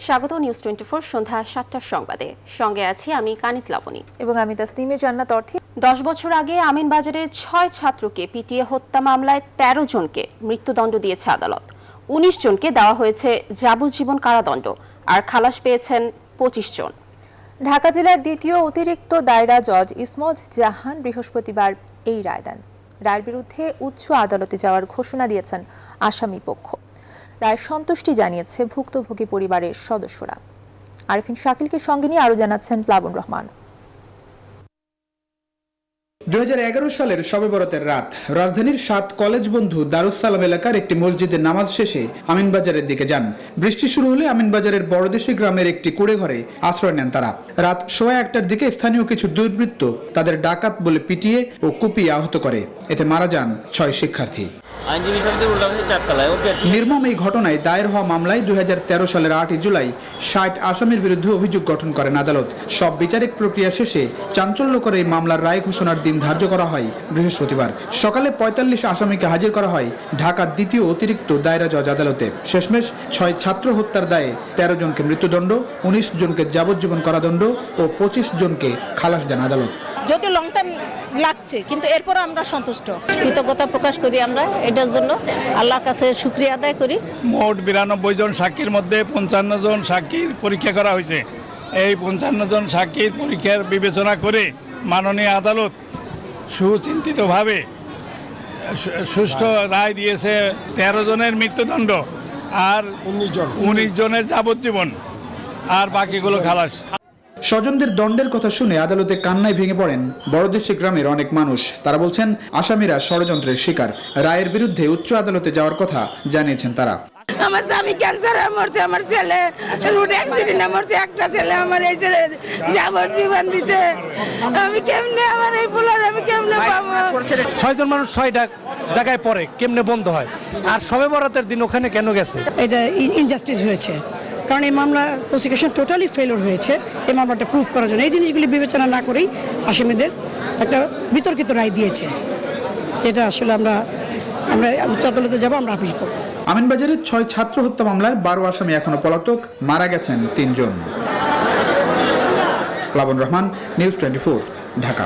স্বাগত নিউজ 24 সন্ধ্যা ৭টার সংবাদে। সঙ্গে আছি আমি কানিজ লাবণী এবং আমি তাসনিমে জান্নাত অর্থী। 10 বছর আগে আমিনবাজারের 6 ছাত্রকে পিটিয়ে হত্যা মামলায় 13 জনকে মৃত্যুদণ্ড দিয়েছে আদালত। 19 জনকে দেওয়া হয়েছে যাবজ্জীবন কারাদণ্ড আর খালাস পেয়েছেন 25 জন। ঢাকা জেলার দ্বিতীয় অতিরিক্ত দায়রা জজ ইসমত জাহান বৃহস্পতিবার এই রায় দেন। রায়ের বিরুদ্ধে উচ্চ আদালতে যাওয়ার ঘোষণা দিয়েছেন আসামি পক্ষ। রায় সন্তুষ্টি জানিয়েছে ভুক্তভোগী পরিবারের সদস্যরা। আরিফিন শাকিলকে সঙ্গে নিয়ে আরো জানাচ্ছেন প্লাবন রহমান। 2011 সালের শবে বরাতের রাত রাজধানীর 7 কলেজ বন্ধু দারুস সালাম এলাকার একটি মসজিদে নামাজ শেষে আমিনবাজারের দিকে যান। বৃষ্টি শুরু হলে আমিনবাজারের বড়দেশি গ্রামের একটি কুড়ে ঘরে আশ্রয় নেন তারা। রাত 1:15টার দিকে স্থানীয় কিছু দুর্বৃত্ত তাদের ডাকাত বলে পিটিয়ে ও কুপিয়ে আহত করে। এতে মারা যান 6 শিক্ষার্থী। নির্মম এই ঘটনায় দায়ের হওয়া মামলায় 2013 সালের 8 জুলাই 60 আসামির বিরুদ্ধে অভিযোগ গঠন করেন আদালত। সব বিচারিক প্রক্রিয়া শেষে চাঞ্চল্যকর এই মামলার রায় ঘোষণার দিন ধার্য করা হয় বৃহস্পতিবার। সকালে 45 আসামিকে হাজির করা হয় ঢাকার দ্বিতীয় অতিরিক্ত দায়রা জজ আদালতে। শেষমেশ 6 ছাত্র হত্যার দায়ে 13 জনকে মৃত্যুদণ্ড, 19 জনকে যাবজ্জীবন কারাদণ্ড ও 25 জনকে খালাস দেন আদালত। যদিও লং টাইম লাগছে কিন্তু এরপর আমরা সন্তুষ্ট, কৃতজ্ঞতা প্রকাশ করি আমরা এটার জন্য, আল্লাহর কাছে শুকরিয়া আদায় করি। মোট 92 জন সাক্ষীর মধ্যে 55 জন সাক্ষীর পরীক্ষা করা হয়েছে। এই 55 জন সাক্ষীর পরীক্ষার বিবেচনা করে মাননীয় আদালত সুচিন্তিতভাবে সুষ্ঠু রায় দিয়েছে। 13 জনের মৃত্যুদণ্ড আর 19 জনের যাবজ্জীবন আর বাকিগুলো খালাস। স্বজনদের দণ্ডের কথা শুনে আদালতে কান্নায় ভেঙে পড়েন বড়দেশি গ্রামের অনেক মানুষ। তারা বলছেন আসামিরা ষড়যন্ত্রের শিকার। রায়ের বিরুদ্ধে উচ্চ আদালতে যাওয়ার কথা জানিয়েছেন তারা। আমার স্বামী ক্যান্সারে মরছে, আমার ছেলে রোড অ্যাক্সিডেন্টে মরছে, একটা ছেলে আমার এই ছেলে যাবজ্জীবন দিচ্ছে। আমি কেমনে আমার এই ফুলার আমি কেমনে পাবো? 6 জন মানুষ 6টা জায়গায় পড়ে, কেমনে বন্ধ হয়? আর শবে বরাতের দিন ওখানে কেন গেছে? এটা ইনজাস্টিস হয়েছে, কারণ এই মামলা প্রসিকিউশন টোটালি ফেলিওর হয়েছে এই মামলাটা প্রুফ করার জন্য। এই জিনিসগুলি বিবেচনা না করেই আসামিদের একটা বিতর্কিত রায় দিয়েছে, যেটা আসলে আমরা উচ্চ আদালতে যাবো, আমরা আপিল করবো। আমিনবাজারের 6 ছাত্র হত্যা মামলার 12 আসামি এখনো পলাতক, মারা গেছেন 3 জন। প্লাবন রহমান, নিউজ 24, ঢাকা।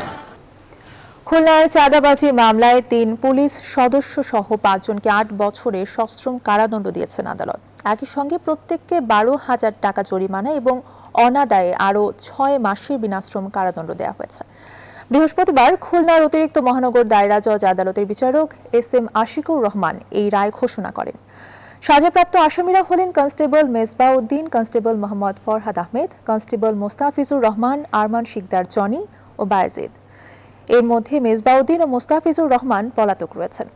খুলনার চাঁদাবাজি মামলায় 3 পুলিশ সদস্য সহ 5 জনকে 8 বছরের সশ্রম কারাদণ্ড দিয়েছেন আদালত। একই সঙ্গে প্রত্যেককে 12,000 টাকা জরিমানা এবং অনাদায়ে আরও 6 মাসের বিনাশ্রম কারাদণ্ড দেওয়া হয়েছে। বৃহস্পতিবার খুলনার অতিরিক্ত মহানগর দায়রা জজ আদালতের বিচারক SM আশিকুর রহমান এই রায় ঘোষণা করেন। সাজাপ্রাপ্ত আসামিরা হলেন constable Mezbauddin, constable Mohammad Farhad Ahmed, constable Mostafizur Rahman, Arman Shikder Jony ও বায়েজিদ। এর মধ্যে মেজবাউদ্দিন ও মোস্তাফিজুর রহমান পলাতক রয়েছেন।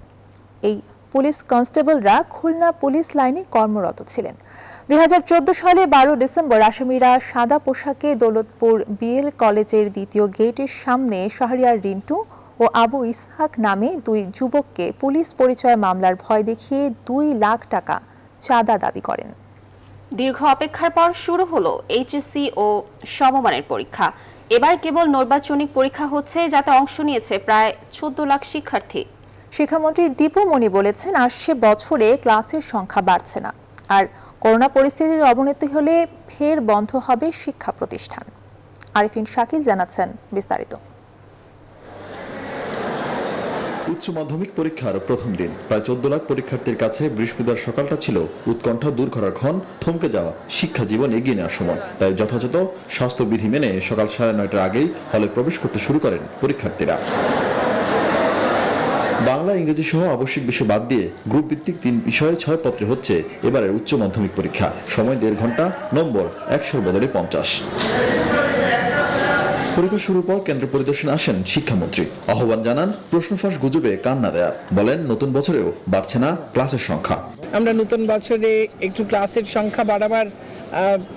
এই পুলিশ কনস্টেবলরা খুলনা পুলিশ লাইনে কর্মরত ছিলেন। 2014 সালে 12 ডিসেম্বর আসামিরা সাদা পোশাকে দৌলতপুর BL কলেজের দ্বিতীয় গেটের সামনে শাহরিয়ার রিন্টু ও আবু ইসহাক নামে 2 যুবককে পুলিশ পরিচয় মামলার ভয় দেখিয়ে 2 লাখ টাকা চাঁদা দাবি করেন। দীর্ঘ অপেক্ষার পর শুরু হলো HSC ও সমমানের পরীক্ষা। এবার কেবল নির্বাচনিক পরীক্ষা হচ্ছে, যাতে অংশ নিয়েছে প্রায় 14 লাখ শিক্ষার্থী। শিক্ষামন্ত্রী দীপু মনি বলেছেন, আসছে বছরে ক্লাসের সংখ্যা বাড়ছে না, আর করোনা পরিস্থিতির অবনতি হলে ফের বন্ধ হবে শিক্ষা প্রতিষ্ঠান। আরিফিন শাকিল জানাচ্ছেন বিস্তারিত। উচ্চ মাধ্যমিক পরীক্ষার প্রথম দিন প্রায় 14 লাখ পরীক্ষার্থীর কাছে বৃহস্পতিবার সকালটা ছিল উৎকণ্ঠা দূর করার ক্ষণ, থমকে যাওয়া শিক্ষা জীবন এগিয়ে নেওয়ার সময়। তাই যথাযথ স্বাস্থ্যবিধি মেনে সকাল 9:30টার আগেই হলে প্রবেশ করতে শুরু করেন পরীক্ষার্থীরা। বাংলা, ইংরেজি সহ আবশ্যিক বিষয় বাদ দিয়ে গ্রুপ ভিত্তিক 3 বিষয়ে 6 পত্রে হচ্ছে এবারের উচ্চ মাধ্যমিক পরীক্ষা। সময় 1.5 ঘন্টা, নম্বর 100 বদলে 50। পরীক্ষা শুরুর পর কেন্দ্র পরিদর্শনে আসেন শিক্ষামন্ত্রী। আহ্বান জানান প্রশ্নফাঁস গুজবে কান না দেয়া। বলেন নতুন বছরেও বাড়ছে না ক্লাসের সংখ্যা। আমরা নতুন বছরে একটু ক্লাসের সংখ্যা বাড়াবার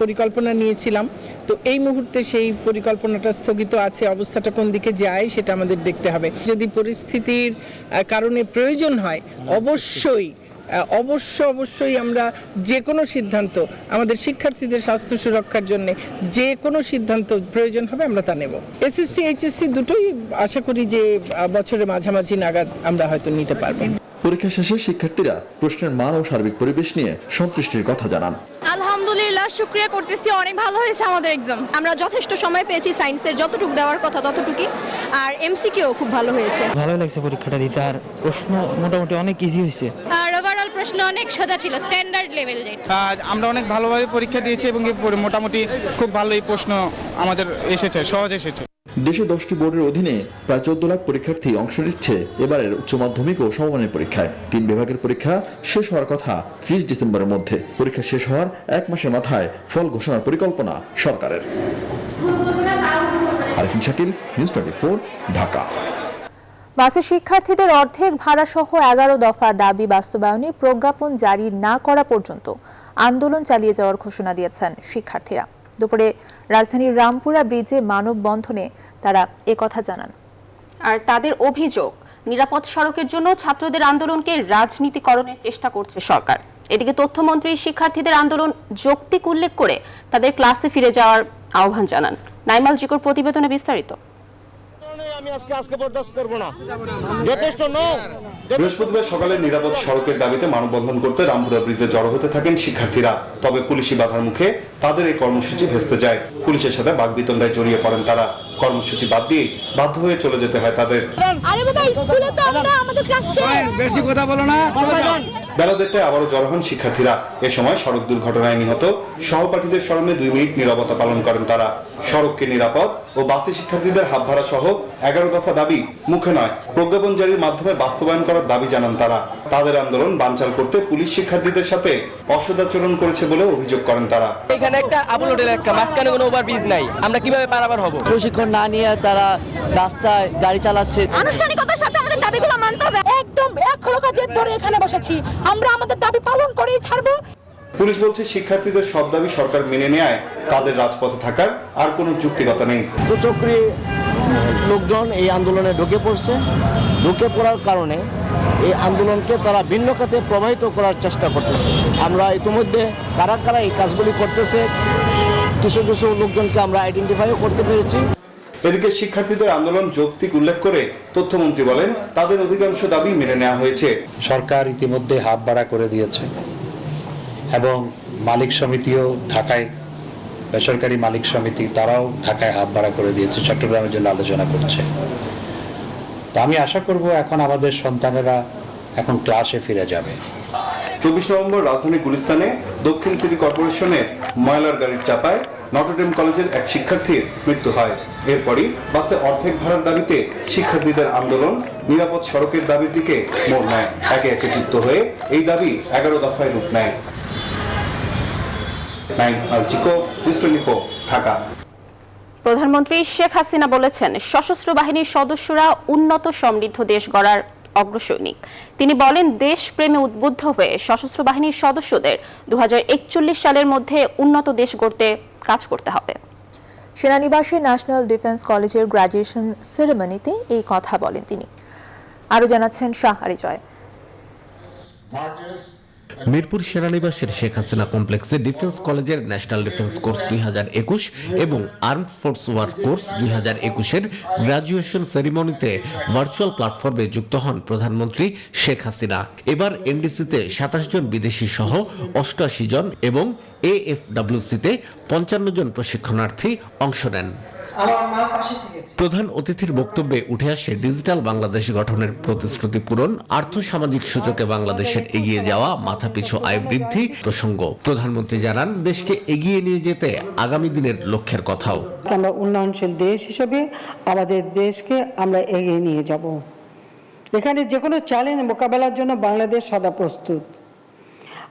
পরিকল্পনা নিয়েছিলাম, তো এই মুহূর্তে সেই পরিকল্পনাটা স্থগিত আছে। অবস্থাটা কোন দিকে যায় সেটা আমাদের দেখতে হবে। যদি পরিস্থিতির কারণে প্রয়োজন হয় অবশ্যই আমরা যে কোনো সিদ্ধান্ত, আমাদের শিক্ষার্থীদের স্বাস্থ্য সুরক্ষার জন্য যে কোনো সিদ্ধান্ত প্রয়োজন হবে আমরা তা নেব। SSC HSC দুটোই আশা করি যে বছরের মাঝামাঝি নাগাদ আমরা হয়তো নিতে পারবো। পরীক্ষা শেষে শিক্ষার্থীরা প্রশ্নের মান ও সার্বিক পরিবেশ নিয়ে সন্তুষ্টির কথা জানান। আলহামদুলিল্লাহ আলহামদুলিল্লাহ, শুকরিয়া করতেছি, অনেক ভালো হয়েছে আমাদের এক্সাম। আমরা যথেষ্ট সময় পেয়েছি, সায়েন্সের যতটুকু দেওয়ার কথা ততটুকুই, আর এমসিকিউ খুব ভালো হয়েছে। ভালোই লাগছে পরীক্ষাটা দিতে, আর প্রশ্ন মোটামুটি অনেক ইজি হয়েছে। আর ওভারঅল প্রশ্ন অনেক সোজা ছিল, স্ট্যান্ডার্ড লেভেল যেটা। আমরা অনেক ভালোভাবে পরীক্ষা দিয়েছি এবং মোটামুটি খুব ভালোই প্রশ্ন আমাদের এসেছে, সহজ এসেছে। দেশে 10টি বোর্ডের অধীনে প্রায় 14 লাখ পরীক্ষার্থী অংশ নিচ্ছে এবারের উচ্চ মাধ্যমিক ও সমমানের পরীক্ষায়। 3 বিভাগের পরীক্ষা শেষ হওয়ার কথা 30 ডিসেম্বরের মধ্যে। পরীক্ষা শেষ হওয়ার 1 মাসের মাথায় ফল ঘোষণার পরিকল্পনা সরকারের। আরিফিন শাকিল, নিউজ 24, ঢাকা। বাসে শিক্ষার্থীদের অর্ধেক ভাড়া সহ 11 দফা দাবি বাস্তবায়নে প্রজ্ঞাপন জারি না করা পর্যন্ত আন্দোলন চালিয়ে যাওয়ার ঘোষণা দিয়েছেন শিক্ষার্থীরা। দুপুরে রাজধানীর রামপুরা ব্রিজে মানববন্ধনে তারা একথা জানান। আর তাদের অভিযোগ, নিরাপদ সড়কের জন্য ছাত্রদের আন্দোলনকে রাজনীতিকরণের চেষ্টা করছে সরকার। এদিকে তথ্যমন্ত্রী শিক্ষার্থীদের আন্দোলন যৌক্তিক উল্লেখ করে তাদের ক্লাসে ফিরে যাওয়ার আহ্বান জানান। নাইমাল জিকোর প্রতিবেদনে বিস্তারিত। বৃহস্পতিবার সকালে নিরাপদ সড়কের দাবিতে মানববন্ধন করতে রামপুরা ব্রিজে জড়ো হতে থাকেন শিক্ষার্থীরা। তবে পুলিশি বাধার মুখে তাদের এই কর্মসূচি ভেস্তে যায়। পুলিশের সাথে বাকবিতণ্ডায় জড়িয়ে পড়েন তারা। কর্মসূচি বাদ দিয়ে বাধ্য হয়ে চলে যেতে হয় তাদের। বেশি কথা বলো না। বেলা 1টায় আবারও জড়ো হন শিক্ষার্থীরা। এ সময় সড়ক দুর্ঘটনায় নিহত সহপাঠীদের স্মরণে 2 মিনিট নীরবতা পালন করেন তারা। সড়ককে নিরাপদ ও বাসে শিক্ষার্থীদের হাত ভাড়া সহ 11 দফা দাবি মুখে নয়, প্রজ্ঞাপন জারির মাধ্যমে বাস্তবায়ন করার দাবি জানান তারা। তাদের আন্দোলন বানচাল করতে পুলিশ শিক্ষার্থীদের সাথে অসদাচরণ করেছে বলে অভিযোগ করেন তারা। এখানে একটা আপলোড এলাকা, মাঝখানে কোনো ওভারব্রিজ নাই, আমরা কিভাবে পারাপার হব? প্রশিক্ষণ না নিয়ে তারা রাস্তায় গাড়ি চালাচ্ছে। আনুষ্ঠানিকতার সাথে আমাদের দাবিগুলো মানতে হবে। একদম এক খড়কা জেদ ধরে এখানে বসেছি, আমরা আমাদের দাবি পালন করেই ছাড়বো। পুলিশ বলছে শিক্ষার্থীদের সব দাবি সরকার মেনে নেয়, তাদের রাজপথে থাকার আর কোনো যুক্তিকতা নেই। চক্রী লোকজন এই আন্দোলনে ঢুকে পড়ছে, ঢুকে পড়ার কারণে এই আন্দোলনকে তারা ভিন্ন খাতে প্রবাহিত করার চেষ্টা করতেছে। আমরা ইতিমধ্যে কারা কারা এই কাজগুলি করতেছে কিছু কিছু লোকজনকে আমরা আইডেন্টিফাইও করতে পেরেছি। এদিকে শিক্ষার্থীদের আন্দোলন যৌক্তিক উল্লেখ করে তথ্যমন্ত্রী বলেন, তাদের অধিকাংশ দাবি মেনে নেওয়া হয়েছে। সরকার ইতিমধ্যে হাত ভাড়া করে দিয়েছে এবং মালিক সমিতিও ঢাকায়, বেসরকারি মালিক সমিতি তারাও ঢাকায় হাত ভাড়া করে দিয়েছে, চট্টগ্রামের জন্য আলোচনা করছে। তো আমি আশা করব এখন আমাদের সন্তানেরা এখন ক্লাসে ফিরে যাবে। 24 নভেম্বর রাজধানী গুলিস্তানে দক্ষিণ সিটি কর্পোরেশনের ময়লার গাড়ির চাপায় নটরডেম কলেজের এক শিক্ষার্থীর মৃত্যু হয়। এরপরই বাসে অর্ধেক ভাড়ার দাবিতে শিক্ষার্থীদের আন্দোলন নিরাপদ সড়কের দাবির দিকে মোড় নেয়। একে একে যুক্ত হয়ে এই দাবি 11 দফায় রূপ নেয়। নাইমাল জিকো, নিউজ 24, ঢাকা। প্রধানমন্ত্রী শেখ হাসিনা বলেছেন, সশস্ত্র বাহিনীর সদস্যরা উন্নত সমৃদ্ধ দেশ গড়ার অগ্রসৈনিক। তিনি বলেন, দেশপ্রেমে উদ্বুদ্ধ হয়ে সশস্ত্র বাহিনীর সদস্যদের 2041 সালের মধ্যে উন্নত দেশ গড়তে কাজ করতে হবে। সেনানিবাসে ন্যাশনাল ডিফেন্স কলেজের গ্র্যাজুয়েশন সেরেমনিতে এই কথা বলেন তিনি। আরও জানাচ্ছেন শাহ আরিজয়। মিরপুর সেনানিবাসের শেখ হাসিনা কমপ্লেক্সে ডিফেন্স কলেজের ন্যাশনাল ডিফেন্স কোর্স 2021 এবং আর্মড ফোর্স ওয়ার কোর্স 2021-এর গ্র্যাজুয়েশন সেরিমনিতে ভার্চুয়াল প্ল্যাটফর্মে যুক্ত হন প্রধানমন্ত্রী শেখ হাসিনা। এবার এনডিসিতে 27 জন বিদেশি সহ 88 জন এবং এএফডব্লিউসিতে 55 জন প্রশিক্ষণার্থী অংশ নেন। প্রধান অতিথির বক্তব্যে উঠে আসে ডিজিটাল বাংলাদেশ গঠনের প্রতিশ্রুতি পূরণ, আর্থসামাজিক সূচকে বাংলাদেশের এগিয়ে যাওয়া, মাথাপিছু আয় বৃদ্ধি প্রসঙ্গ। প্রধানমন্ত্রী জানান, দেশকে এগিয়ে নিয়ে যেতে আগামী দিনের লক্ষ্যের কথাও। আমরা উন্নয়নশীল দেশ হিসেবে আমাদের দেশকে আমরা এগিয়ে নিয়ে যাব। এখানে যে কোনো চ্যালেঞ্জ মোকাবেলার জন্য বাংলাদেশ সদা প্রস্তুত।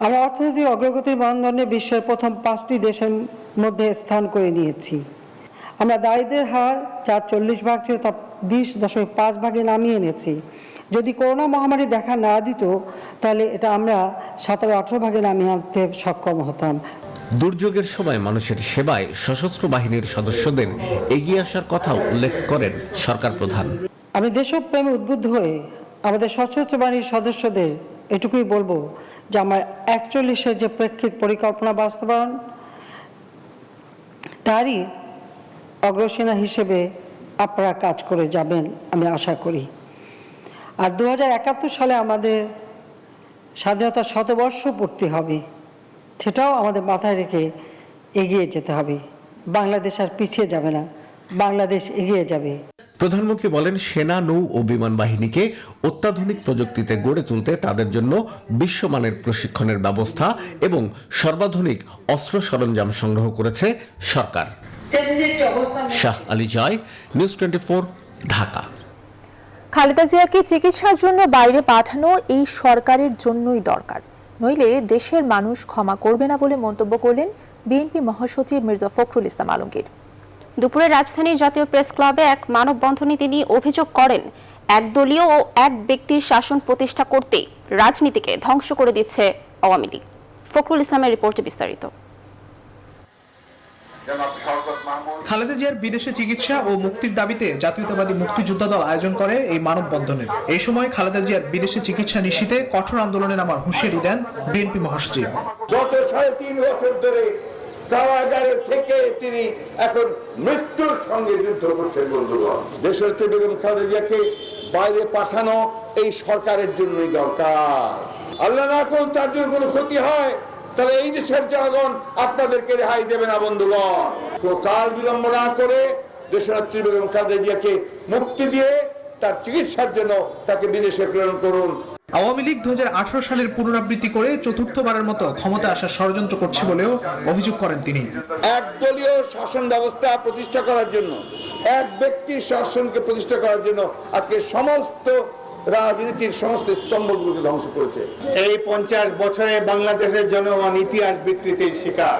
আমরা অর্থনৈতিক অগ্রগতির মানদণ্ডে বিশ্বের প্রথম 5টি দেশের মধ্যে স্থান করে নিয়েছি। আমরা দারিদ্র্যের হার যা 40 ভাগ ছিল তা 20.5 ভাগে নামিয়ে এনেছি। যদি করোনা মহামারী দেখা না দিত তাহলে এটা আমরা 17-18 ভাগে নামিয়ে আনতে সক্ষম হতাম। দুর্যোগের সময় মানুষের সেবায় সশস্ত্র বাহিনীর সদস্যদের এগিয়ে আসার কথাও উল্লেখ করেন সরকার প্রধান। আমি দেশপ্রেমে উদ্বুদ্ধ হয়ে আমাদের সশস্ত্র বাহিনীর সদস্যদের এটুকুই বলবো যে আমার 41-এর যে প্রেক্ষিত পরিকল্পনা বাস্তবায়ন তারই অগ্রসেনা হিসেবে আপনারা কাজ করে যাবেন আমি আশা করি। আর 2071 সালে আমাদের স্বাধীনতার শতবর্ষ পূর্তি হবে। সেটাও আমাদের মাথায় রেখে এগিয়ে যেতে হবে। বাংলাদেশ আর পিছিয়ে যাবে না, বাংলাদেশ এগিয়ে যাবে। প্রধানমন্ত্রী বলেন, সেনা, নৌ ও বিমান বাহিনীকে অত্যাধুনিক প্রযুক্তিতে গড়ে তুলতে তাদের জন্য বিশ্বমানের প্রশিক্ষণের ব্যবস্থা এবং সর্বাধুনিক অস্ত্র সরঞ্জাম সংগ্রহ করেছে সরকার। শাহ আলী জয়, নিউজ 24, ঢাকা। খালেদা জিয়াকে চিকিৎসার জন্য বাইরে পাঠানো এই সরকারের জন্যই দরকার, নইলে দেশের মানুষ ক্ষমা করবে না বলে মন্তব্য করলেন বিএনপি মহাসচিব মির্জা ফখরুল ইসলাম আলমগীর। দুপুরে রাজধানীর জাতীয় প্রেস ক্লাবে এক মানববন্ধনে তিনি অভিযোগ করেন, একদলীয় ও এক ব্যক্তির শাসন প্রতিষ্ঠা করতে রাজনীতিকে ধ্বংস করে দিচ্ছে আওয়ামী লীগ। ফখরুল ইসলামের রিপোর্টে বিস্তারিত। খালেদা জিয়ার বিদেশে চিকিৎসা ও মুক্তির দাবিতে জাতীয়তাবাদী মুক্তিযোদ্ধা দল আয়োজন করে এই মানববন্ধনের। এই সময় খালেদা জিয়ার বিদেশে চিকিৎসা নিশ্চিতে কঠোর আন্দোলনে নামার হুঁশিয়ারি দেন বিএনপি মহাসচিব। গত 3.5 বছর ধরে কারাগারে থেকে তিনি এখন মৃত্যুর সঙ্গে যুদ্ধ করছেন। বন্ধুগণ, দেশনেত্রী বেগম খালেদা জিয়াকে বাইরে পাঠানো এই সরকারের জন্যই দরকার। আল্লাহ না করুন তার জন্য কোনো ক্ষতি হয়, তাহলে এই দেশের জনগণ আপনাদেরকে রেহাই দেবে না। বন্ধুগণ, কাল বিলম্ব না করে দেশনেত্রী বেগম খালেদা জিয়াকে মুক্তি দিয়ে তার চিকিৎসার জন্য তাকে বিদেশে প্রেরণ করুন। আওয়ামী লীগ 2018 সালের পুনরাবৃত্তি করে চতুর্থবারের মতো ক্ষমতা আসার ষড়যন্ত্র করছে বলেও অভিযোগ করেন তিনি। একদলীয় শাসন ব্যবস্থা প্রতিষ্ঠা করার জন্য, এক ব্যক্তির শাসনকে প্রতিষ্ঠা করার জন্য আজকে সমস্ত রাজনীতির সমস্ত স্তম্ভগুলোকে ধ্বংস করেছে। এই 50 বছরে বাংলাদেশের জনগণ ইতিহাস বিকৃতির শিকার।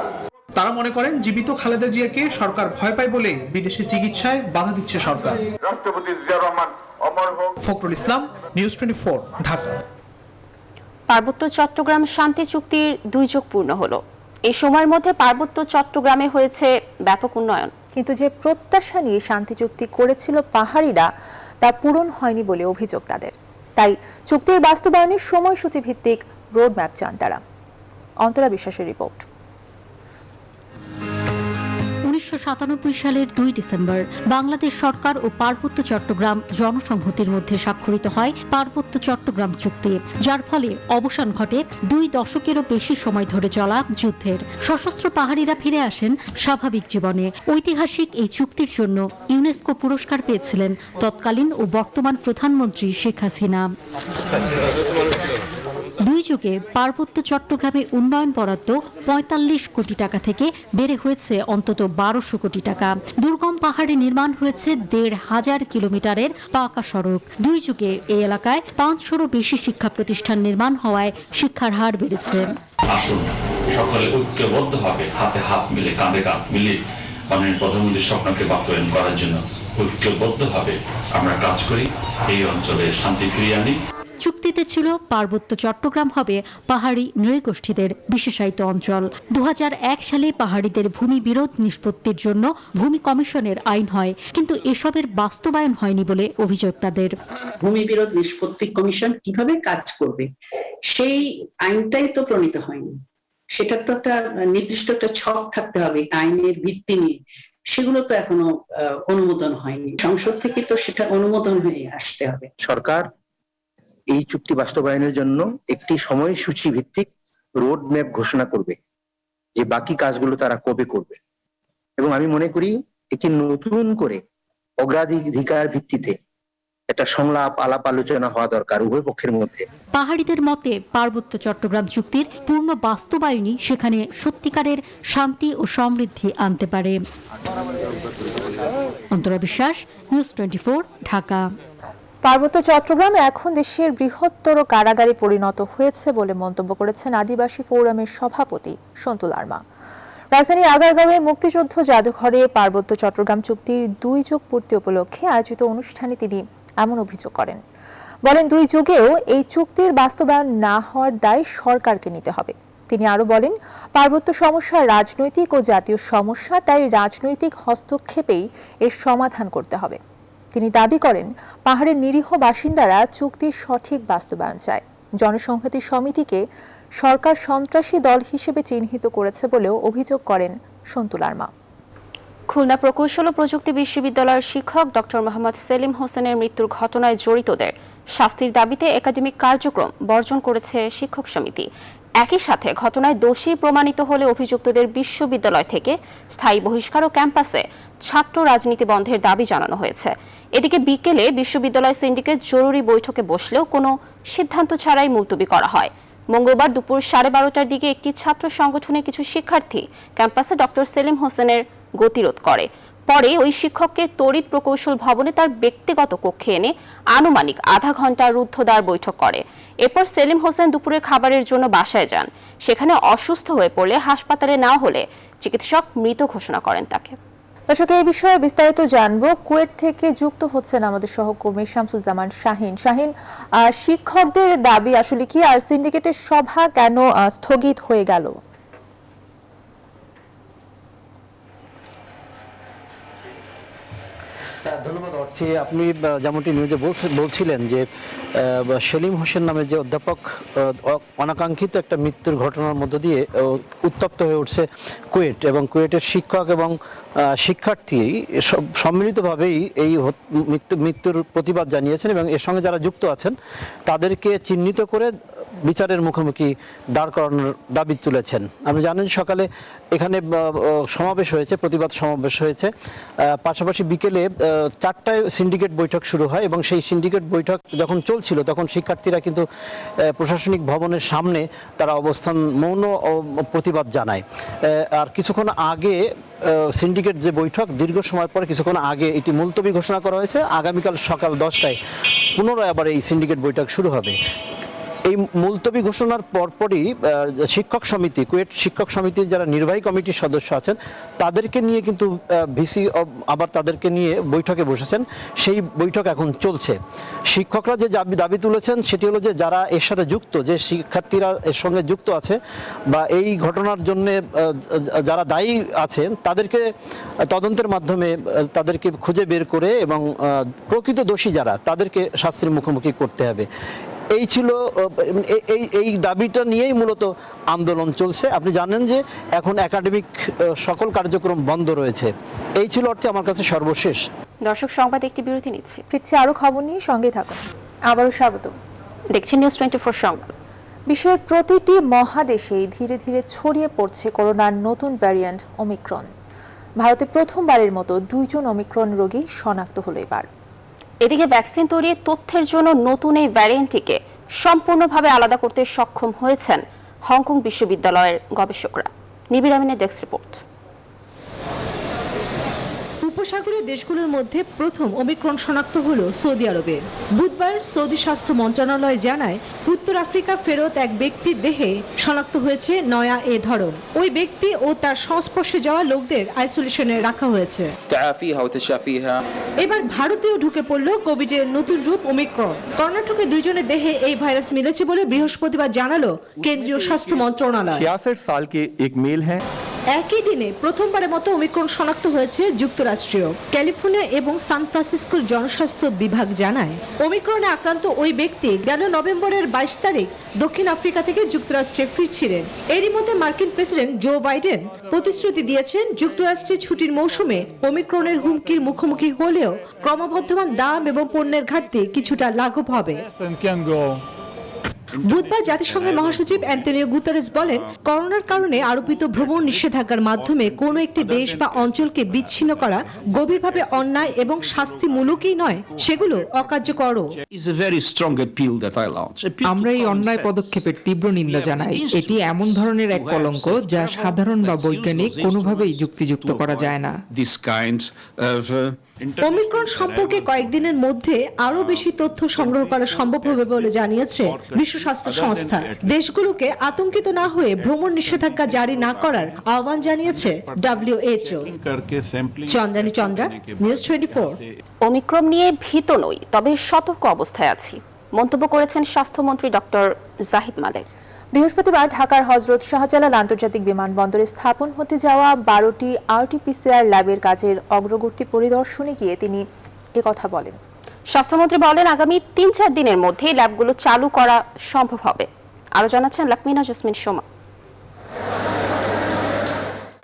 তারা মনে করেন, জীবিত খালেদা জিয়াকে সরকার ভয় পায় বলে বিদেশে চিকিৎসায় বাধা দিচ্ছে সরকার। রাষ্ট্রপতি জিয়া রহমান অমর হোক। ফখরুল ইসলাম, নিউজ 24, ঢাকা। পার্বত্য চট্টগ্রাম শান্তি চুক্তির 2 যুগ পূর্ণ হলো। এই সময়ের মধ্যে পার্বত্য চট্টগ্রামে হয়েছে ব্যাপক উন্নয়ন, কিন্তু যে প্রত্যাশা নিয়ে শান্তি চুক্তি করেছিল পাহাড়িরা তা পূরণ হয়নি বলে অভিযোগ তাদের। তাই চুক্তির বাস্তবায়নের সময়সূচি ভিত্তিক রোডম্যাপ চান তারা। অন্তরা বিশ্বাসের রিপোর্ট। 1997 সালের 2 ডিসেম্বর বাংলাদেশ সরকার ও পার্বত্য চট্টগ্রাম জনসংহতির মধ্যে স্বাক্ষরিত হয় পার্বত্য চট্টগ্রাম চুক্তি, যার ফলে অবসান ঘটে 2 দশকেরও বেশি সময় ধরে চলা যুদ্ধের। সশস্ত্র পাহাড়িরা ফিরে আসেন স্বাভাবিক জীবনে। ঐতিহাসিক এই চুক্তির জন্য ইউনেস্কো পুরস্কার পেয়েছিলেন তৎকালীন ও বর্তমান প্রধানমন্ত্রী শেখ হাসিনা। 2 যুগে পার্বত্য চট্টগ্রামে উন্নয়ন বরাদ্দ 45 কোটি টাকা থেকে বেড়ে হয়েছে অন্তত 1200 কোটি টাকা। দুর্গম পাহাড়ে নির্মাণ হয়েছে 1,500 কিলোমিটারের পাকা সড়ক। 2 যুগে এই এলাকায় 500-এরও বেশি শিক্ষা প্রতিষ্ঠান নির্মাণ হওয়ায় শিক্ষার হার বেড়েছে। আসুন সকলে ঐক্যবদ্ধভাবে হাতে হাত মিলে কাঁধে কাঁধ মিলে মাননীয় প্রধানমন্ত্রীর স্বপ্নকে বাস্তবায়ন করার জন্য ঐক্যবদ্ধভাবে আমরা কাজ করি, এই অঞ্চলে শান্তি ফিরিয়ে আনি। চুক্তিতে ছিল পার্বত্য চট্টগ্রাম হবে পাহাড়ি নৃগোষ্ঠীদের বিশেষায়িত অঞ্চল। 2001 সালে পাহাড়িদের ভূমি বিরোধ নিষ্পত্তির জন্য ভূমি কমিশনের আইন হয়, কিন্তু এসবের বাস্তবায়ন হয়নি বলে অভিযোগ তাদের। ভূমি বিরোধ নিষ্পত্তি কমিশন কিভাবে কাজ করবে সেই আইনটাই তো প্রণীত হয়নি। সেটা তো একটা নির্দিষ্ট একটা ছক থাকতে হবে আইনের ভিত্তি নিয়ে, সেগুলো তো এখনো অনুমোদন হয়নি। সংসদ থেকে তো সেটা অনুমোদন হয়ে আসতে হবে। সরকার এই চুক্তি বাস্তবায়নের জন্য একটি সময়সূচি ভিত্তিক রোড ম্যাপ ঘোষণা করবে, যে বাকি কাজগুলো তারা কবে করবে। এবং আমি মনে করি একটি নতুন করে অগ্রাধিকার ভিত্তিতে একটা সংলাপ আলাপ আলোচনা হওয়া দরকার উভয় পক্ষের মধ্যে। পাহাড়িদের মতে পার্বত্য চট্টগ্রাম চুক্তির পূর্ণ বাস্তবায়নই সেখানে সত্যিকারের শান্তি ও সমৃদ্ধি আনতে পারে। অন্তরা বিশ্বাস, নিউজ 24, ঢাকা। পার্বত্য চট্টগ্রাম এখন দেশের বৃহত্তর কারাগারে পরিণত হয়েছে বলে মন্তব্য করেছেন আদিবাসী ফোরামের সভাপতি সন্তু লারমা। রাজধানীর আগারগাঁওয়ে মুক্তিযুদ্ধ জাদুঘরে পার্বত্য চট্টগ্রাম চুক্তির 2 যুগ পূর্তি উপলক্ষে আয়োজিত অনুষ্ঠানে তিনি এমন অভিযোগ করেন। বলেন, 2 যুগেও এই চুক্তির বাস্তবায়ন না হওয়ার দায় সরকারকে নিতে হবে। তিনি আরো বলেন, পার্বত্য সমস্যা রাজনৈতিক ও জাতীয় সমস্যা, তাই রাজনৈতিক হস্তক্ষেপেই এর সমাধান করতে হবে। তিনি দাবি করেন, পাহাড়ের নিরীহ বাসিন্দারা চুক্তির সঠিক বাস্তবায়ন চায়। জনসংহতি সমিতিকে সরকার সন্ত্রাসী দল হিসেবে চিহ্নিত করেছে বলেও অভিযোগ করেন সন্তু লারমা। খুলনা প্রকৌশল ও প্রযুক্তি বিশ্ববিদ্যালয়ের শিক্ষক ডক্টর মোহাম্মদ সেলিম হোসেনের মৃত্যুর ঘটনায় জড়িতদের শাস্তির দাবিতে একাডেমিক কার্যক্রম বর্জন করেছে শিক্ষক সমিতি। একই সাথে ঘটনায় দোষী প্রমাণিত হলে অভিযুক্তদের বিশ্ববিদ্যালয় থেকে স্থায়ী বহিষ্কার ও ক্যাম্পাসে ছাত্র রাজনীতি বন্ধের দাবি জানানো হয়েছে। এদিকে বিকেলে বিশ্ববিদ্যালয় সিন্ডিকেট জরুরি বৈঠকে বসলেও কোনো সিদ্ধান্ত ছাড়াই মুলতবি করা হয়। মঙ্গলবার দুপুর 12:30টার দিকে একটি ছাত্র সংগঠনের কিছু শিক্ষার্থী ক্যাম্পাসে ডক্টর সেলিম হোসেনের গতিরোধ করে। পরে ওই শিক্ষককে তড়িৎ প্রকৌশল ভবনে তার ব্যক্তিগত কক্ষে এনে আনুমানিক আধা ঘন্টা রুদ্ধদ্বার বৈঠক করে। এরপর সেলিম হোসেন দুপুরে খাবারের জন্য বাসায় যান। সেখানে অসুস্থ হয়ে পড়লে হাসপাতালে নেওয়া হলে চিকিৎসক মৃত ঘোষণা করেন তাকে। দর্শক, এই বিষয়ে বিস্তারিত জানবো। কুয়েট থেকে যুক্ত হচ্ছেন আমাদের সহকর্মী শামসুজ্জামান শাহিন। শিক্ষকদের দাবি আসলে কি, আর সিন্ডিকেটের সভা কেন স্থগিত হয়ে গেল? ধন্যবাদ অর্থে। আপনি যেমনটি নিউজে বলছিলেন যে সেলিম হোসেন নামে যে অধ্যাপক অনাকাঙ্ক্ষিত একটা মৃত্যুর ঘটনার মধ্য দিয়ে উত্তপ্ত হয়ে উঠছে কুয়েট, এবং কুয়েটের শিক্ষক এবং শিক্ষার্থী সম্মিলিতভাবেই এই মৃত্যুর প্রতিবাদ জানিয়েছেন এবং এর সঙ্গে যারা যুক্ত আছেন তাদেরকে চিহ্নিত করে বিচারের মুখোমুখি দাঁড় করানোর দাবি তুলেছেন। আপনি জানেন সকালে এখানে সমাবেশ হয়েছে, প্রতিবাদ সমাবেশ হয়েছে। পাশাপাশি বিকেলে 4টায় সিন্ডিকেট বৈঠক শুরু হয় এবং সেই সিন্ডিকেট বৈঠক যখন চলছিল তখন শিক্ষার্থীরা কিন্তু প্রশাসনিক ভবনের সামনে তারা অবস্থান মৌন প্রতিবাদ জানায়। আর কিছুক্ষণ আগে সিন্ডিকেট যে বৈঠক দীর্ঘ সময় পরে কিছুক্ষণ আগে এটি মুলতবি ঘোষণা করা হয়েছে। আগামীকাল সকাল 10টায় পুনরায় আবার এই সিন্ডিকেট বৈঠক শুরু হবে। এই মুলতবি ঘোষণার পরপরই শিক্ষক সমিতি, কুয়েট শিক্ষক সমিতির যারা নির্বাহী কমিটির সদস্য আছেন তাদেরকে নিয়ে কিন্তু ভিসি আবার তাদেরকে নিয়ে বৈঠকে বসেছেন। সেই বৈঠক এখন চলছে। শিক্ষকরা যে দাবি তুলেছেন সেটি হলো যে যারা এর সাথে যুক্ত, যে শিক্ষার্থীরা এর সঙ্গে যুক্ত আছে বা এই ঘটনার জন্য যারা দায়ী আছেন তাদেরকে তদন্তের মাধ্যমে তাদেরকে খুঁজে বের করে এবং প্রকৃত দোষী যারা তাদেরকে শাস্তির মুখোমুখি করতে হবে। এই ছিল এই দাবিটা নিয়েই মূলত আন্দোলন চলছে। আপনি জানেন যে এখন একাডেমিক সকল কার্যক্রম বন্ধ রয়েছে। এই ছিল অর্থে আমার কাছে সর্বশেষ। দর্শক, সংবাদ একটি বিরতি নিচ্ছি, ফিরছি আরো খবর নিয়ে, সঙ্গে থাকুন। আবারও স্বাগত। দেখছেন নিউজ 24 সংবাদ। বিশ্বের প্রতিটি মহাদেশেই ধীরে ধীরে ছড়িয়ে পড়ছে করোনার নতুন ভ্যারিয়েন্ট ওমিক্রন। ভারতে প্রথমবারের মতো 2 জন ওমিক্রন রোগী শনাক্ত হলো এবার। এদিকে ভ্যাকসিন তৈরির তথ্যের জন্য নতুন এই ভ্যারিয়েন্টটিকে সম্পূর্ণভাবে আলাদা করতে সক্ষম হয়েছেন হংকং বিশ্ববিদ্যালয়ের গবেষকরা। নিবিড় আমিনের ডেস্ক রিপোর্ট। উপসাগরীয় দেশগুলোর মধ্যে প্রথম ওমিক্রন শনাক্ত হলো সৌদি আরবে। বুধবার সৌদি স্বাস্থ্য মন্ত্রণালয় জানায় উত্তর আফ্রিকা ফেরত এক ব্যক্তির দেহে শনাক্ত হয়েছে নয়া এ ধরন। ওই ব্যক্তি ও তার সংস্পর্শে যাওয়া লোকদের আইসোলেশনে রাখা হয়েছে। এবার ভারতেও ঢুকে পড়ল কোভিডের নতুন রূপ ওমিক্রন। কর্ণাটকে 2 জনের দেহে এই ভাইরাস মিলেছে বলে বৃহস্পতিবার জানালো কেন্দ্রীয় স্বাস্থ্য মন্ত্রণালয়। 66 साल के एक मेल हैं। একই দিনে প্রথমবারের মতো ওমিক্রন শনাক্ত হয়েছে যুক্তরাষ্ট্রীয় ক্যালিফোর্নিয়া এবং সান ফ্রান্সিসকোর জনস্বাস্থ্য বিভাগ জানায় ওমিক্রনে আক্রান্ত ওই ব্যক্তি গেল নভেম্বরের 22 তারিখ দক্ষিণ আফ্রিকা থেকে যুক্তরাষ্ট্রে ফিরছিলেন। এরই মধ্যে মার্কিন প্রেসিডেন্ট জো বাইডেন প্রতিশ্রুতি দিয়েছেন যুক্তরাষ্ট্রে ছুটির মৌসুমে ওমিক্রনের হুমকির মুখোমুখি হলেও ক্রমবর্ধমান দাম এবং পণ্যের ঘাটতি কিছুটা লাঘব হবে। বুধবার জাতিসংঘের মহাসচিব অ্যান্টনিও গুতেরেস বলেন করোনার কারণে আরোপিত ভ্রমণ নিষেধাজ্ঞার মাধ্যমে কোনো একটি দেশ বা অঞ্চলকে বিচ্ছিন্ন করা গভীরভাবে অন্যায় এবং শাস্তিমূলকই নয়, সেগুলো অকার্যকরও। আমরা এই অন্যায় পদক্ষেপের তীব্র নিন্দা জানাই। এটি এমন ধরনের এক কলঙ্ক যা সাধারণ বা বৈজ্ঞানিক কোনোভাবেই যুক্তিযুক্ত করা যায় না। ওমিক্রন সম্পর্কে কয়েকদিনের মধ্যে আরো বেশি তথ্য সংগ্রহ করা সম্ভব হবে বলে জানিয়েছে বিশ্ব স্বাস্থ্য সংস্থা। দেশগুলোকে আতঙ্কিত না হয়ে ভ্রমণ নিষেধাজ্ঞা জারি না করার আহ্বান জানিয়েছে WHO। Chandrani Chandra, news 24। Omicron নিয়ে ভীত নই, তবে সতর্ক অবস্থায় আছি, মন্তব্য করেছেন স্বাস্থ্যমন্ত্রী ডক্টর জাহিদ মালেক। বৃহস্পতিবার ঢাকার হযরত শাহজালাল আন্তর্জাতিক বিমানবন্দরে স্থাপন হতে যাওয়া 12টি RT-PCR ল্যাবের কাজের অগ্রগতি পরিদর্শনে গিয়ে তিনি একথা বলেন। স্বাস্থ্যমন্ত্রী বলেন আগামী 3-4 দিনের মধ্যে ল্যাবগুলো চালু করা সম্ভব হবে। আরো জানাচ্ছেন লাকমিনা জসমিন সোমা।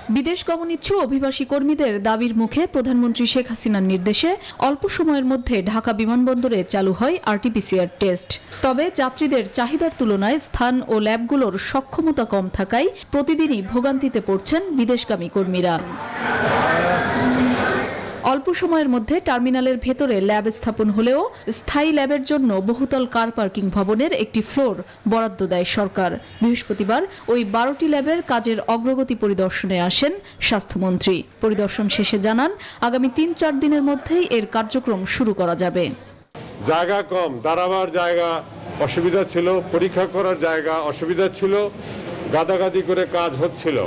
বিদেশ গমন ইচ্ছু অভিবাসী কর্মীদের দাবির মুখে প্রধানমন্ত্রী শেখ হাসিনার নির্দেশে অল্প সময়ের মধ্যে ঢাকা বিমানবন্দরে চালু হয় আরটিপিসিআর টেস্ট। তবে যাত্রীদের চাহিদার তুলনায় স্থান ও ল্যাবগুলোর সক্ষমতা কম থাকায় প্রতিদিনই ভোগান্তিতে পড়ছেন বিদেশগামী কর্মীরা। অল্প সময়ের মধ্যে টার্মিনালের ভেতরে ল্যাব স্থাপন হলেও স্থায়ী ল্যাবের জন্য বহুতল কার পার্কিং ভবনের একটি ফ্লোর বরাদ্দ দেয় সরকার। বৃহস্পতিবার ওই 12টি ল্যাবের কাজের অগ্রগতি পরিদর্শনে আসেন স্বাস্থ্যমন্ত্রী। পরিদর্শন শেষে জানান আগামী 3-4 দিনের মধ্যেই এর কার্যক্রম শুরু করা যাবে। জায়গা কম, দাঁড়াবার জায়গা অসুবিধা ছিল, পরীক্ষা করার জায়গা অসুবিধা ছিল, গাদাগাদি করে কাজ হচ্ছিল,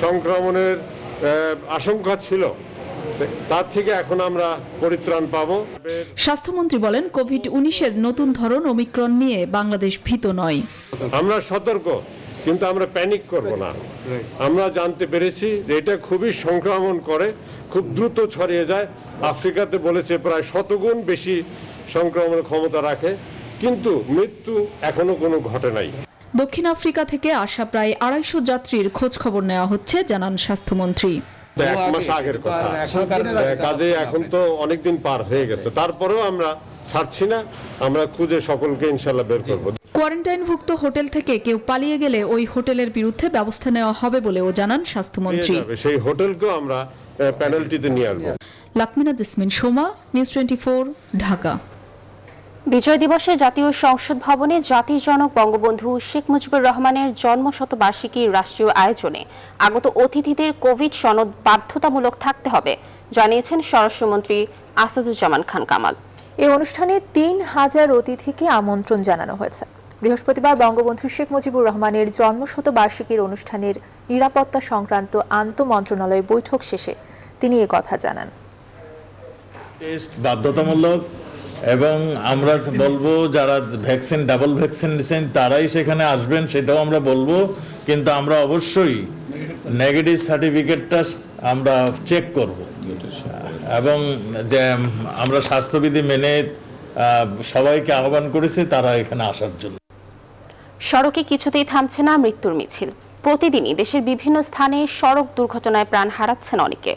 সংক্রমণের আশঙ্কা ছিল। তার থেকে এখন আমরা পরিত্রাণ পাবো। স্বাস্থ্যমন্ত্রী বলেন কোভিড-19 নতুন ধরন ওমিক্রন নিয়ে বাংলাদেশ ভীত নয়। আমরা সতর্ক, কিন্তু আমরা প্যানিক করব না। আমরা জানতে পেরেছি যে এটা খুবই সংক্রমণ করে, খুব দ্রুত ছড়িয়ে যায়। আফ্রিকাতে বলেছে প্রায় 100 গুণ বেশি সংক্রমণের ক্ষমতা রাখে, কিন্তু মৃত্যু এখনো কোনো ঘটে নাই। দক্ষিণ আফ্রিকা থেকে আসা প্রায় 250 যাত্রীর খোঁজ খবর নেওয়া হচ্ছে জানান স্বাস্থ্যমন্ত্রী। 1 মাস আগের কথা, কাজে এখন তো অনেকদিন পার হয়ে গেছে। তারপরেও আমরা ছাড়ছি না, আমরা খুঁজে সকলকে ইনশাল্লাহ বের করব। কোয়ারেন্টাইনভুক্ত হোটেল থেকে কেউ পালিয়ে গেলে ওই হোটেলের বিরুদ্ধে ব্যবস্থা নেওয়া হবে বলেও জানান স্বাস্থ্যমন্ত্রী। সেই হোটেলকেও আমরা পেনাল্টিতে নিয়ে আসবো। লাকমিনা জেসমিন সোমা, নিউজ 24, ঢাকা। বিজয় দিবসে জাতীয় সংসদ ভবনে জাতির জনক বঙ্গবন্ধু শেখ মুজিবুর রহমানের জন্মশতবার্ষিকীর রাষ্ট্রীয় আয়োজনে আগত অতিথিদের কোভিড সনদ বাধ্যতামূলক থাকতে হবে জানিয়েছেন স্বরাষ্ট্রমন্ত্রী আসাদুজ্জামান খান কামাল। এই অনুষ্ঠানে 3000 অতিথিকে আমন্ত্রণ জানানো হয়েছে। বৃহস্পতিবার বঙ্গবন্ধু শেখ মুজিবুর রহমানের জন্মশতবার্ষিকীর অনুষ্ঠানের নিরাপত্তা সংক্রান্ত আন্তঃমন্ত্রণালয় বৈঠক শেষে তিনি এ কথা জানান। টেস্ট বাধ্যতামূলক এবং আমরা বলবো যারা ভ্যাকসিন ডাবল ভ্যাকসিন নিয়েছেন তারাই সেখানে আসবেন, সেটাও আমরা বলবো। কিন্তু আমরা অবশ্যই নেগেটিভ সার্টিফিকেটটা আমরা চেক করব এবং যে আমরা স্বাস্থ্যবিধি মেনে সবাইকে আহ্বান করেছি তারা এখানে আসার জন্য। সড়কে কিছুতেই থামছে না মৃত্যুর মিছিল। প্রতিদিনই দেশের বিভিন্ন স্থানে সড়ক দুর্ঘটনায় প্রাণ হারাচ্ছেন অনেকে।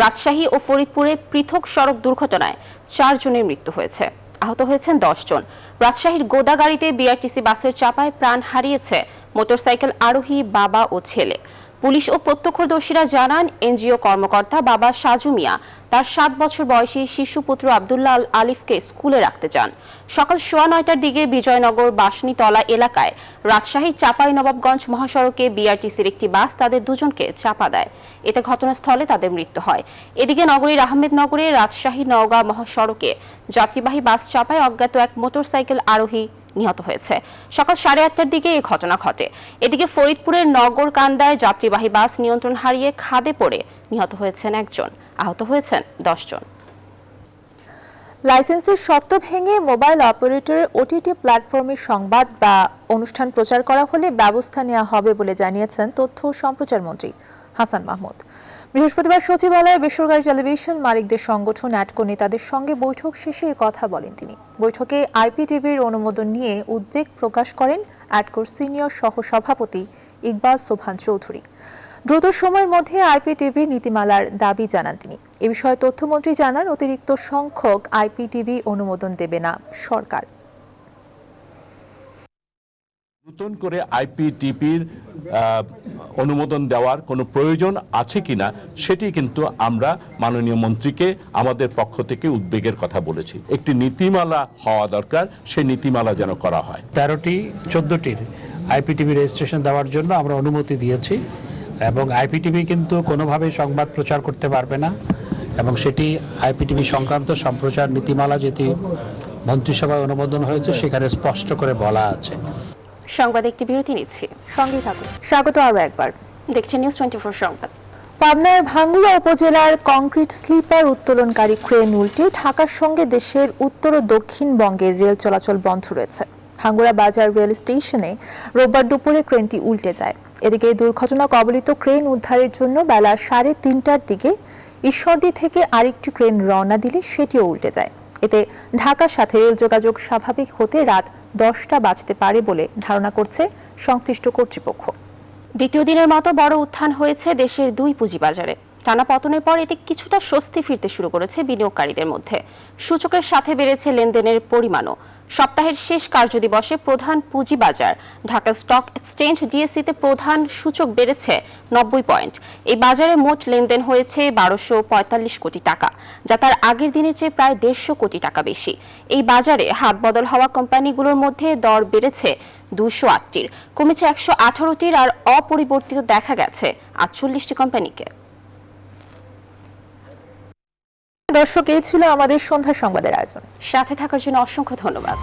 রাজশাহী ও ফরিদপুরে পৃথক সড়ক দুর্ঘটনায় 4 জনের মৃত্যু হয়েছে, আহত হয়েছেন 10 জন। রাজশাহীর গোদাগাড়িতে বিআরটিসি বাসের চাপায় প্রাণ হারিয়েছে মোটরসাইকেল আরোহী বাবা ও ছেলে। পুলিশ ও প্রত্যক্ষদর্শীরা জানান এনজিও কর্মকর্তা বাবা সাজু মিয়া তার 7 বছর বয়সী শিশুপুত্র আব্দুল্লাহ আল আলিফকে স্কুলে রাখতে যান। সকাল 9:15টার দিকে বিজয়নগর বাসনীতলা এলাকায় রাজশাহী চাপাই নবাবগঞ্জ মহাসড়কে বিআরটিসির একটি বাস তাদের দুজনকে চাপা দেয়। এতে ঘটনাস্থলে তাদের মৃত্যু হয়। এদিকে নগরীর আহমেদনগরে রাজশাহী নওগাঁ মহাসড়কে যাত্রীবাহী বাস চাপায় অজ্ঞাত এক মোটরসাইকেল আরোহী নিহত হয়েছে। সকাল 8:30টার দিকে এই ঘটনা ঘটে। এদিকে ফরিদপুরের নগরকান্দায় যাত্রীবাহী বাস নিয়ন্ত্রণ হারিয়ে খাদে পড়ে নিহত হয়েছেন 1 জন, আহত হয়েছেন 10 জন। লাইসেন্সের শর্ত ভেঙে মোবাইল অপারেটরের ওটিটি প্ল্যাটফর্মের সংবাদ বা অনুষ্ঠান প্রচার করা হলে ব্যবস্থা নেওয়া হবে বলে জানিয়েছেন তথ্য ও সম্প্রচার মন্ত্রী হাসান মাহমুদ। বৃহস্পতিবার সচিবালয়ে বেসরকারি টেলিভিশন মালিকদের সংগঠন অ্যাটকো নেতাদের সঙ্গে বৈঠক শেষে কথা বলেন তিনি। বৈঠকে আইপিটিভির অনুমোদন নিয়ে উদ্বেগ প্রকাশ করেন অ্যাটকোর সিনিয়র সহসভাপতি ইকবাল সোবহান চৌধুরী। দ্রুত সময়ের মধ্যে আইপিটিভির নীতিমালার দাবি জানান তিনি। এ বিষয়ে তথ্যমন্ত্রী জানান অতিরিক্ত সংখ্যক আইপিটিভি অনুমোদন দেবে না সরকার। নতুন করে আইপিটিভির অনুমোদন দেওয়ার কোনো প্রয়োজন আছে কিনা সেটি কিন্তু আমরা মাননীয় মন্ত্রীকে আমাদের পক্ষ থেকে উদ্বেগের কথা বলেছি। একটি নীতিমালা হওয়া দরকার, সেই নীতিমালা যেন করা হয়। 13-14টির আইপিটিভি রেজিস্ট্রেশন দেওয়ার জন্য আমরা অনুমতি দিয়েছি এবং আইপিটিভি কিন্তু কোনোভাবেই সংবাদ প্রচার করতে পারবে না এবং সেটি আইপিটিভি সংক্রান্ত সম্প্রচার নীতিমালা যেটি মন্ত্রিসভায় অনুমোদন হয়েছে সেখানে স্পষ্ট করে বলা আছে। সংবাদ একটি বিরতি নিচ্ছি, সঙ্গে থাকুন। স্বাগত আরও একবার, দেখছেন নিউজ 24 সংবাদ। পাবনার ভাঙ্গুড়া উপজেলার কংক্রিট স্লিপার উত্তোলনকারী ক্রেন উল্টে ঢাকার সঙ্গে দেশের উত্তর ও দক্ষিণবঙ্গের রেল চলাচল বন্ধ রয়েছে। ভাঙ্গুড়া বাজার রেল স্টেশনে রোববার দুপুরে ক্রেনটি উল্টে যায়। এদিকে দুর্ঘটনা কবলিত ক্রেন উদ্ধারের জন্য বেলা 3:30টার দিকে ঈশ্বরদী থেকে আরেকটি ক্রেন রওনা দিলে সেটিও উল্টে যায়। এতে ঢাকার সাথে রেল যোগাযোগ স্বাভাবিক হতে রাত 10টা বাজতে পারে বলে ধারণা করছে সংশ্লিষ্ট কর্তৃপক্ষ। দ্বিতীয় দিনের মতো বড় উত্থান হয়েছে দেশের দুই পুঁজিবাজারে। টানা পতনের পর এতে কিছুটা স্বস্তি ফিরতে শুরু করেছে বিনিয়োগকারীদের মধ্যে। সূচকের সাথে বেড়েছে লেনদেনের পরিমাণও। সপ্তাহের শেষ কার্যদিবসে প্রধান পুঁজিবাজার ঢাকা স্টক এক্সচেঞ্জ ডিএসসিতে প্রধান সূচক বেড়েছে 90 পয়েন্ট। এই বাজারে মোট লেনদেন হয়েছে 1245 কোটি টাকা, যা তার আগের দিনের চেয়ে প্রায় 150 কোটি টাকা বেশি। এই বাজারে হাত বদল হওয়া কোম্পানিগুলোর মধ্যে দর বেড়েছে 208টির, কমেছে 118টির, আর অপরিবর্তিত দেখা গেছে 48টি কোম্পানিকে। দর্শক, এই ছিল আমাদের সন্ধ্যা সংবাদের আয়োজন। সাথে থাকার জন্য অসংখ্য ধন্যবাদ।